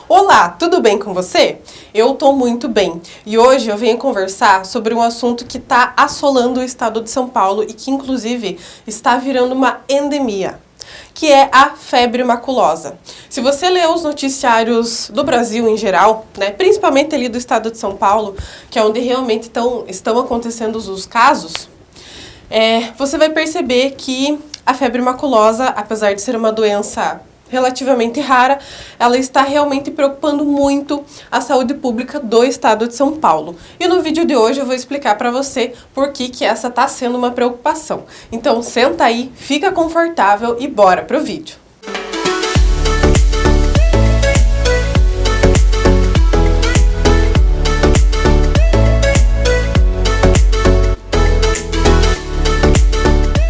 Olá, tudo bem com você? Eu tô muito bem e hoje eu venho conversar sobre um assunto que está assolando o estado de São Paulo e que inclusive está virando uma endemia, que é a febre maculosa. Se você ler os noticiários do Brasil em geral, né, principalmente ali do estado de São Paulo, que é onde realmente estão acontecendo os casos, você vai perceber que a febre maculosa, apesar de ser uma doença relativamente rara, ela está realmente preocupando muito a saúde pública do estado de São Paulo. E no vídeo de hoje eu vou explicar para você por que essa está sendo uma preocupação. Então senta aí, fica confortável e bora pro vídeo.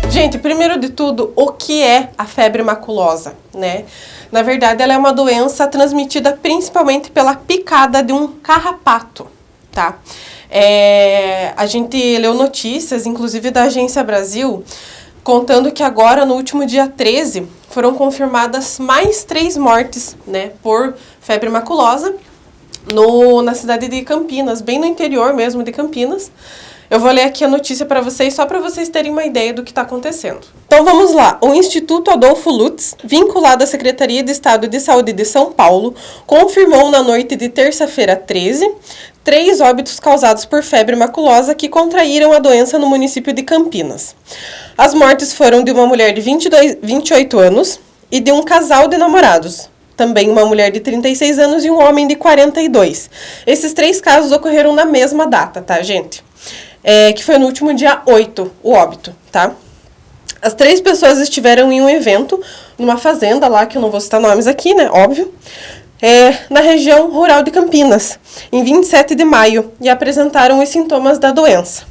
Gente, primeiro de tudo, o que é a febre maculosa, né? Na verdade, ela é uma doença transmitida principalmente pela picada de um carrapato, tá? A gente leu notícias, inclusive da Agência Brasil, contando que agora, no último dia 13, foram confirmadas mais 3 mortes, né, por febre maculosa na cidade de Campinas, bem no interior mesmo de Campinas. Eu vou ler aqui a notícia para vocês, só para vocês terem uma ideia do que está acontecendo. Então vamos lá. O Instituto Adolfo Lutz, vinculado à Secretaria de Estado de Saúde de São Paulo, confirmou na noite de terça-feira 13, 3 óbitos causados por febre maculosa que contraíram a doença no município de Campinas. As mortes foram de uma mulher de 28 anos e de um casal de namorados. Também uma mulher de 36 anos e um homem de 42. Esses 3 casos ocorreram na mesma data, tá, gente? Que foi no último dia 8, o óbito, tá? As 3 pessoas estiveram em um evento, numa fazenda lá, que eu não vou citar nomes aqui, né, óbvio, na região rural de Campinas, em 27 de maio, e apresentaram os sintomas da doença.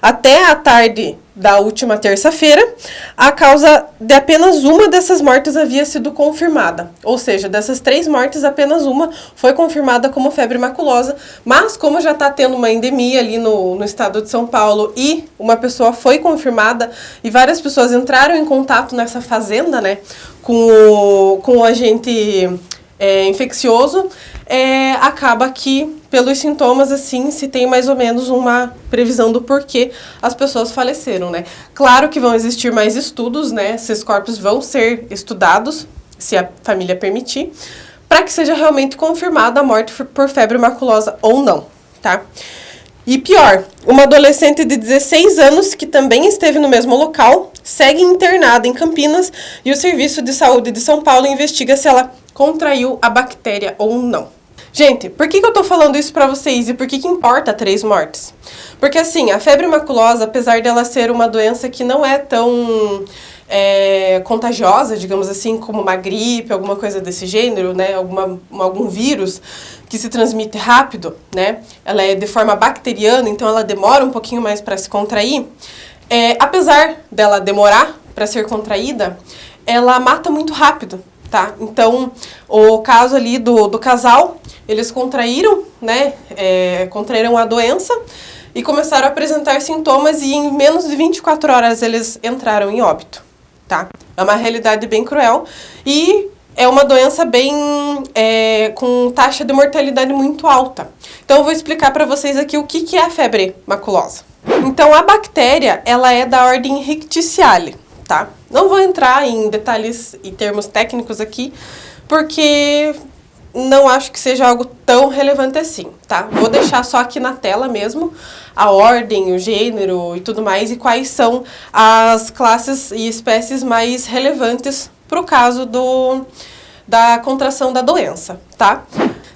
Até a tarde da última terça-feira, a causa de apenas uma dessas mortes havia sido confirmada. Ou seja, dessas 3 mortes, apenas uma foi confirmada como febre maculosa. Mas como já está tendo uma endemia ali no estado de São Paulo e uma pessoa foi confirmada e várias pessoas entraram em contato nessa fazenda, né, com o agente infeccioso, acaba que, pelos sintomas, assim, se tem mais ou menos uma previsão do porquê as pessoas faleceram, né? Claro que vão existir mais estudos, né? Esses corpos vão ser estudados, se a família permitir, para que seja realmente confirmada a morte por febre maculosa ou não, tá? E pior, uma adolescente de 16 anos, que também esteve no mesmo local, segue internada em Campinas e o Serviço de Saúde de São Paulo investiga se ela contraiu a bactéria ou não. Gente, por que eu tô falando isso pra vocês e por que importa 3 mortes? Porque assim, a febre maculosa, apesar dela ser uma doença que não é tão contagiosa, digamos assim, como uma gripe, alguma coisa desse gênero, né, algum vírus que se transmite rápido, né, ela é de forma bacteriana, então ela demora um pouquinho mais para se contrair. Apesar dela demorar para ser contraída, ela mata muito rápido, tá? Então, o caso ali do casal, eles contraíram, né, contraíram a doença e começaram a apresentar sintomas e em menos de 24 horas eles entraram em óbito, tá? É uma realidade bem cruel e é uma doença bem com taxa de mortalidade muito alta. Então eu vou explicar para vocês aqui o que é a febre maculosa. Então a bactéria, ela é da ordem Ricticiale, tá? Não vou entrar em detalhes e termos técnicos aqui, porque não acho que seja algo tão relevante assim, tá? Vou deixar só aqui na tela mesmo a ordem, o gênero e tudo mais, e quais são as classes e espécies mais relevantes para o caso da contração da doença, tá?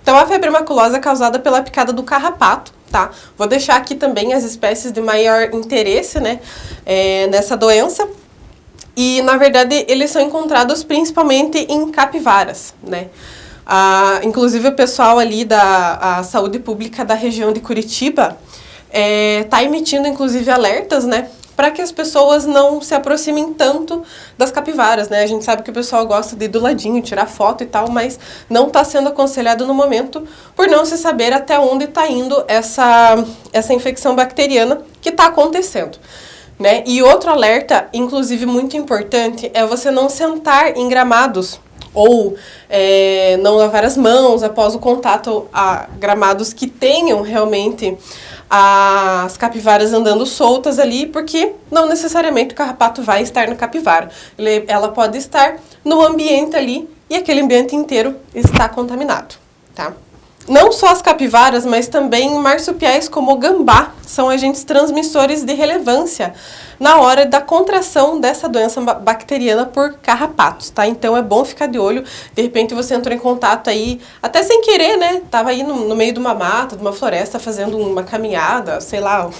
Então, a febre maculosa é causada pela picada do carrapato, tá? Vou deixar aqui também as espécies de maior interesse, né, nessa doença. E, na verdade, eles são encontrados principalmente em capivaras, né? Inclusive, o pessoal ali da saúde pública da região de Curitiba está emitindo, inclusive, alertas, né, para que as pessoas não se aproximem tanto das capivaras, né? A gente sabe que o pessoal gosta de ir do ladinho, tirar foto e tal, mas não está sendo aconselhado no momento por não se saber até onde está indo essa infecção bacteriana que está acontecendo, né? E outro alerta, inclusive muito importante, é você não sentar em gramados ou não lavar as mãos após o contato a gramados que tenham realmente as capivaras andando soltas ali, porque não necessariamente o carrapato vai estar na capivara. Ela pode estar no ambiente ali e aquele ambiente inteiro está contaminado, tá? Não só as capivaras, mas também marsupiais como o gambá são agentes transmissores de relevância na hora da contração dessa doença bacteriana por carrapatos, tá? Então é bom ficar de olho. De repente você entrou em contato aí, até sem querer, né? Tava aí no meio de uma mata, de uma floresta, fazendo uma caminhada, sei lá,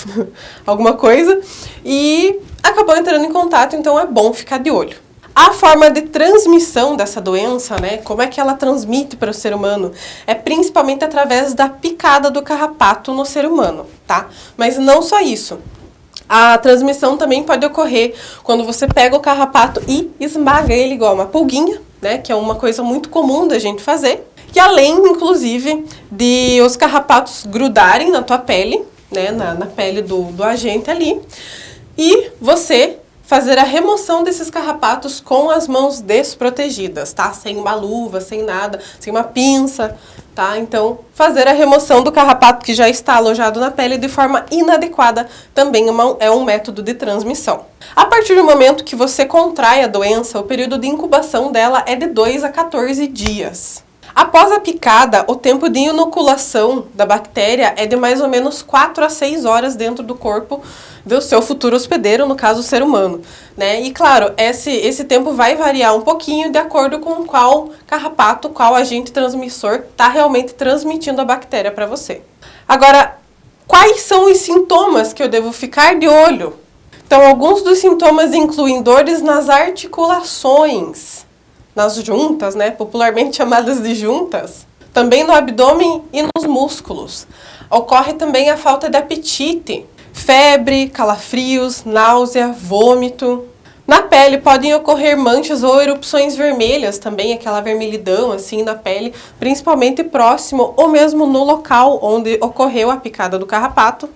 alguma coisa, e acabou entrando em contato, então é bom ficar de olho. A forma de transmissão dessa doença, né, como é que ela transmite para o ser humano? É principalmente através da picada do carrapato no ser humano, tá? Mas não só isso. A transmissão também pode ocorrer quando você pega o carrapato e esmaga ele igual uma pulguinha, né, que é uma coisa muito comum da gente fazer. E além, inclusive, de os carrapatos grudarem na tua pele, né, na pele do agente ali, e você fazer a remoção desses carrapatos com as mãos desprotegidas, tá? Sem uma luva, sem nada, sem uma pinça, tá? Então, fazer a remoção do carrapato que já está alojado na pele de forma inadequada também é um método de transmissão. A partir do momento que você contrai a doença, o período de incubação dela é de 2 a 14 dias. Após a picada, o tempo de inoculação da bactéria é de mais ou menos 4 a 6 horas dentro do corpo do seu futuro hospedeiro, no caso o ser humano, né? E claro, esse tempo vai variar um pouquinho de acordo com qual carrapato, qual agente transmissor está realmente transmitindo a bactéria para você. Agora, quais são os sintomas que eu devo ficar de olho? Então, alguns dos sintomas incluem dores nas articulações, nas juntas, né, popularmente chamadas de juntas, também no abdômen e nos músculos. Ocorre também a falta de apetite, febre, calafrios, náusea, vômito. Na pele podem ocorrer manchas ou erupções vermelhas também, aquela vermelhidão assim na pele, principalmente próximo ou mesmo no local onde ocorreu a picada do carrapato.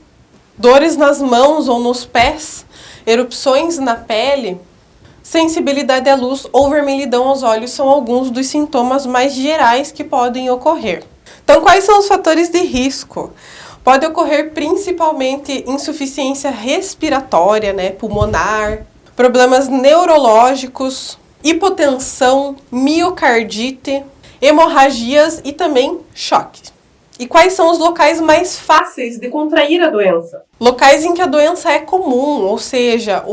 Dores nas mãos ou nos pés, erupções na pele, sensibilidade à luz ou vermelhidão aos olhos são alguns dos sintomas mais gerais que podem ocorrer. Então, quais são os fatores de risco? Pode ocorrer principalmente insuficiência respiratória, né, pulmonar, problemas neurológicos, hipotensão, miocardite, hemorragias e também choque. E quais são os locais mais fáceis de contrair a doença? Locais em que a doença é comum, ou seja,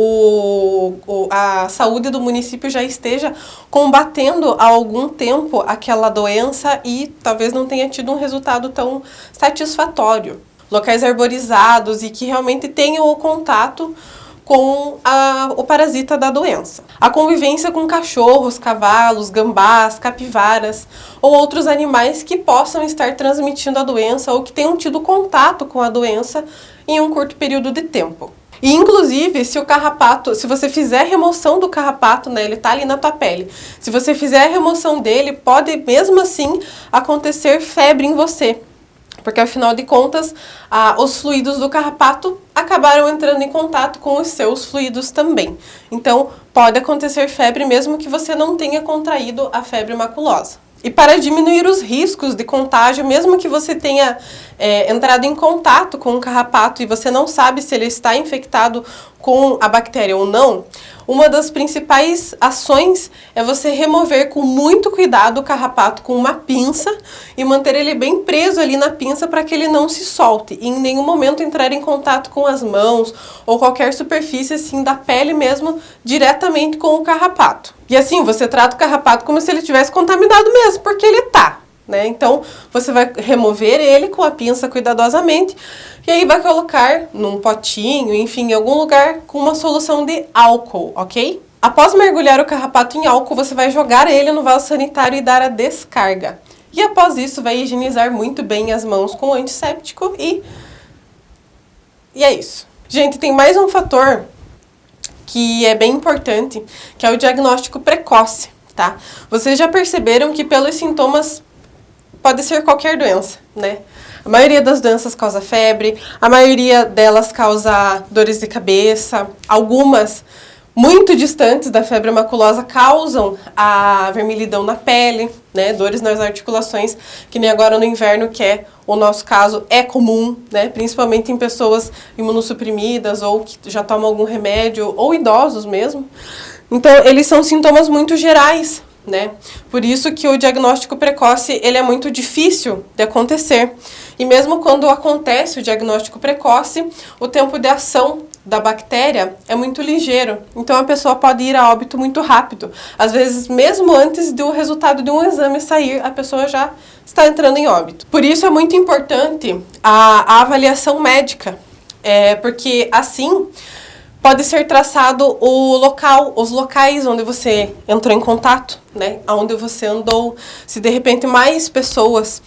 a saúde do município já esteja combatendo há algum tempo aquela doença e talvez não tenha tido um resultado tão satisfatório. Locais arborizados e que realmente tenham o contato com o parasita da doença. A convivência com cachorros, cavalos, gambás, capivaras ou outros animais que possam estar transmitindo a doença ou que tenham tido contato com a doença em um curto período de tempo. E inclusive, se você fizer remoção do carrapato, né, ele tá ali na tua pele. Se você fizer a remoção dele, pode mesmo assim acontecer febre em você. Porque, afinal de contas, os fluidos do carrapato acabaram entrando em contato com os seus fluidos também. Então, pode acontecer febre mesmo que você não tenha contraído a febre maculosa. E para diminuir os riscos de contágio, mesmo que você tenha entrado em contato com o carrapato e você não sabe se ele está infectado com a bactéria ou não, uma das principais ações é você remover com muito cuidado o carrapato com uma pinça e manter ele bem preso ali na pinça para que ele não se solte e em nenhum momento entrar em contato com as mãos ou qualquer superfície assim da pele mesmo diretamente com o carrapato. E assim, você trata o carrapato como se ele tivesse contaminado mesmo, porque ele tá, né? Então, você vai remover ele com a pinça cuidadosamente e aí vai colocar num potinho, enfim, em algum lugar com uma solução de álcool, ok? Após mergulhar o carrapato em álcool, você vai jogar ele no vaso sanitário e dar a descarga. E após isso, vai higienizar muito bem as mãos com antisséptico e é isso. Gente, tem mais um fator que é bem importante, que é o diagnóstico precoce, tá? Vocês já perceberam que pelos sintomas pode ser qualquer doença, né? A maioria das doenças causa febre, a maioria delas causa dores de cabeça, algumas muito distantes da febre maculosa causam a vermelhidão na pele, né, dores nas articulações, que nem agora no inverno, que é o nosso caso, é comum, né, principalmente em pessoas imunossuprimidas ou que já tomam algum remédio, ou idosos mesmo. Então, eles são sintomas muito gerais, né? Por isso que o diagnóstico precoce ele é muito difícil de acontecer. E mesmo quando acontece o diagnóstico precoce, o tempo de ação da bactéria é muito ligeiro. Então a pessoa pode ir a óbito muito rápido. Às vezes, mesmo antes do resultado de um exame sair, a pessoa já está entrando em óbito. Por isso é muito importante a avaliação médica, porque assim pode ser traçado o local, os locais onde você entrou em contato, né? Onde você andou, se de repente mais pessoas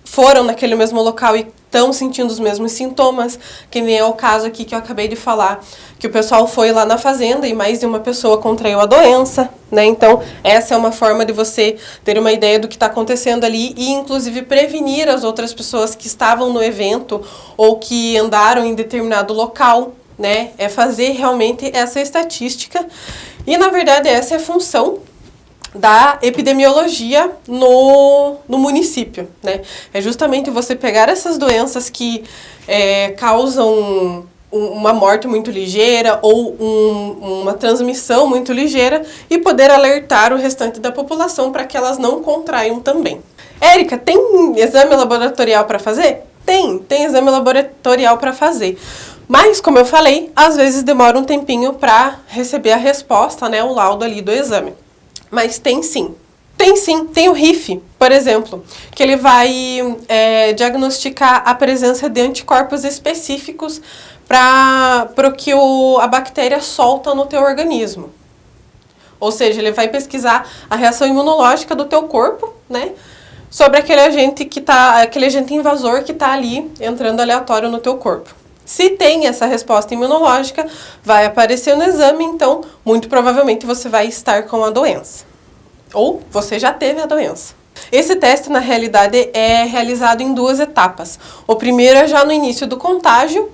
foram naquele mesmo local e estão sentindo os mesmos sintomas, que nem é o caso aqui que eu acabei de falar, que o pessoal foi lá na fazenda e mais de uma pessoa contraiu a doença, né? Então, essa é uma forma de você ter uma ideia do que está acontecendo ali e, inclusive, prevenir as outras pessoas que estavam no evento ou que andaram em determinado local, né? É fazer realmente essa estatística e, na verdade, essa é a função da epidemiologia no município, né? É justamente você pegar essas doenças que causam uma morte muito ligeira ou uma transmissão muito ligeira e poder alertar o restante da população para que elas não contraiam também. Érica, tem exame laboratorial para fazer? Tem exame laboratorial para fazer. Mas, como eu falei, às vezes demora um tempinho para receber a resposta, né, o laudo ali do exame. Mas tem sim. Tem o RIF, por exemplo, que ele vai diagnosticar a presença de anticorpos específicos para o que a bactéria solta no teu organismo. Ou seja, ele vai pesquisar a reação imunológica do teu corpo, né, sobre aquele agente invasor que está ali entrando aleatório no teu corpo. Se tem essa resposta imunológica, vai aparecer no exame, então, muito provavelmente você vai estar com a doença. Ou você já teve a doença. Esse teste, na realidade, é realizado em 2 etapas. O primeiro é já no início do contágio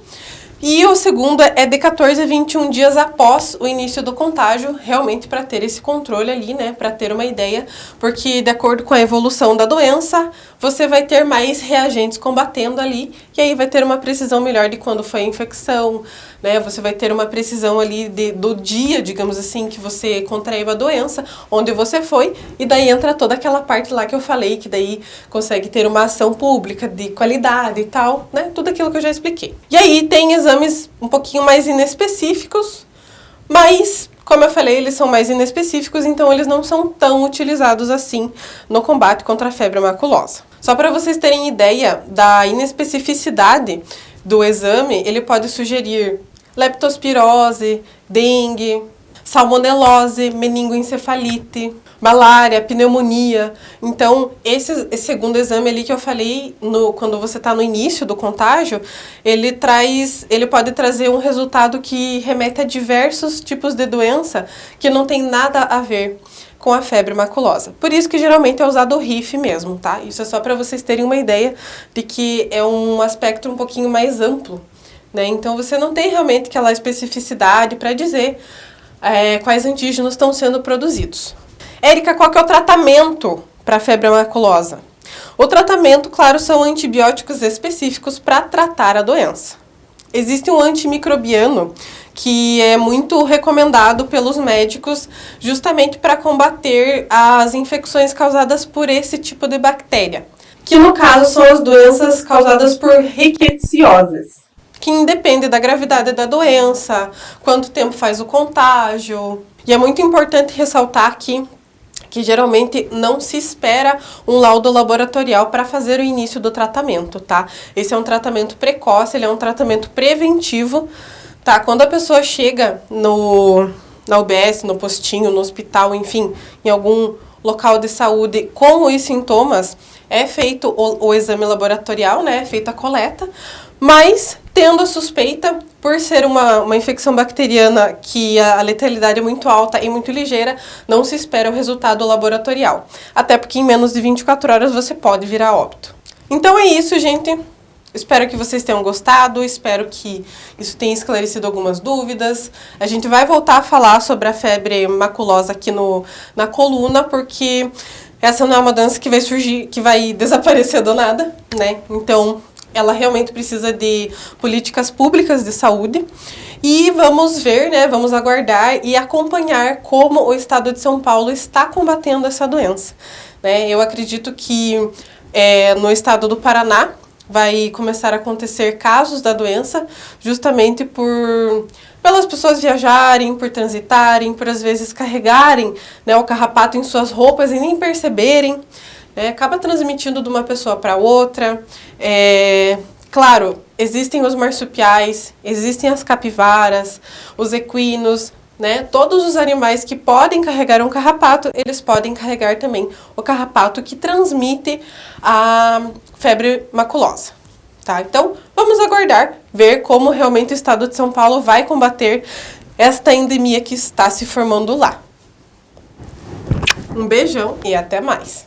e o segundo é de 14 a 21 dias após o início do contágio, realmente para ter esse controle ali, né, para ter uma ideia, porque de acordo com a evolução da doença, você vai ter mais reagentes combatendo ali e aí vai ter uma precisão melhor de quando foi a infecção, né, você vai ter uma precisão ali do dia, digamos assim, que você contraiu a doença, onde você foi, e daí entra toda aquela parte lá que eu falei, que daí consegue ter uma ação pública de qualidade e tal, né, tudo aquilo que eu já expliquei. E aí tem exames um pouquinho mais inespecíficos, mas, como eu falei, eles são mais inespecíficos, então eles não são tão utilizados assim no combate contra a febre maculosa. Só para vocês terem ideia da inespecificidade do exame, ele pode sugerir leptospirose, dengue, salmonelose, meningoencefalite, malária, pneumonia. Então, esse segundo exame ali que eu falei, quando você está no início do contágio, ele pode trazer um resultado que remete a diversos tipos de doença que não tem nada a ver com a febre maculosa. Por isso que geralmente é usado o RIF mesmo, tá? Isso é só para vocês terem uma ideia de que é um aspecto um pouquinho mais amplo, né? Então, você não tem realmente aquela especificidade para dizer quais antígenos estão sendo produzidos. Érica, qual que é o tratamento para a febre maculosa? O tratamento, claro, são antibióticos específicos para tratar a doença. Existe um antimicrobiano que é muito recomendado pelos médicos justamente para combater as infecções causadas por esse tipo de bactéria, que no caso são as doenças causadas por rickettsiosis, que independe da gravidade da doença, quanto tempo faz o contágio. E é muito importante ressaltar aqui que geralmente não se espera um laudo laboratorial para fazer o início do tratamento, tá? Esse é um tratamento precoce, ele é um tratamento preventivo, tá? Quando a pessoa chega na UBS, no postinho, no hospital, enfim, em algum local de saúde com os sintomas, é feito o exame laboratorial, né? É feita a coleta, mas tendo a suspeita, por ser uma infecção bacteriana que a letalidade é muito alta e muito ligeira, não se espera o resultado laboratorial. Até porque em menos de 24 horas você pode vir a óbito. Então é isso, gente. Espero que vocês tenham gostado, espero que isso tenha esclarecido algumas dúvidas. A gente vai voltar a falar sobre a febre maculosa aqui na coluna, porque essa não é uma doença que vai surgir, que vai desaparecer do nada, né? Então, ela realmente precisa de políticas públicas de saúde. E vamos ver, né? Vamos aguardar e acompanhar como o estado de São Paulo está combatendo essa doença, né? Eu acredito que no estado do Paraná vai começar a acontecer casos da doença, justamente pelas pessoas viajarem, por transitarem, por às vezes carregarem, né, o carrapato em suas roupas e nem perceberem, né, acaba transmitindo de uma pessoa para outra. Claro, existem os marsupiais, existem as capivaras, os equinos, né? Todos os animais que podem carregar um carrapato, eles podem carregar também o carrapato que transmite a febre maculosa, tá? Então, vamos aguardar, ver como realmente o estado de São Paulo vai combater esta endemia que está se formando lá. Um beijão e até mais!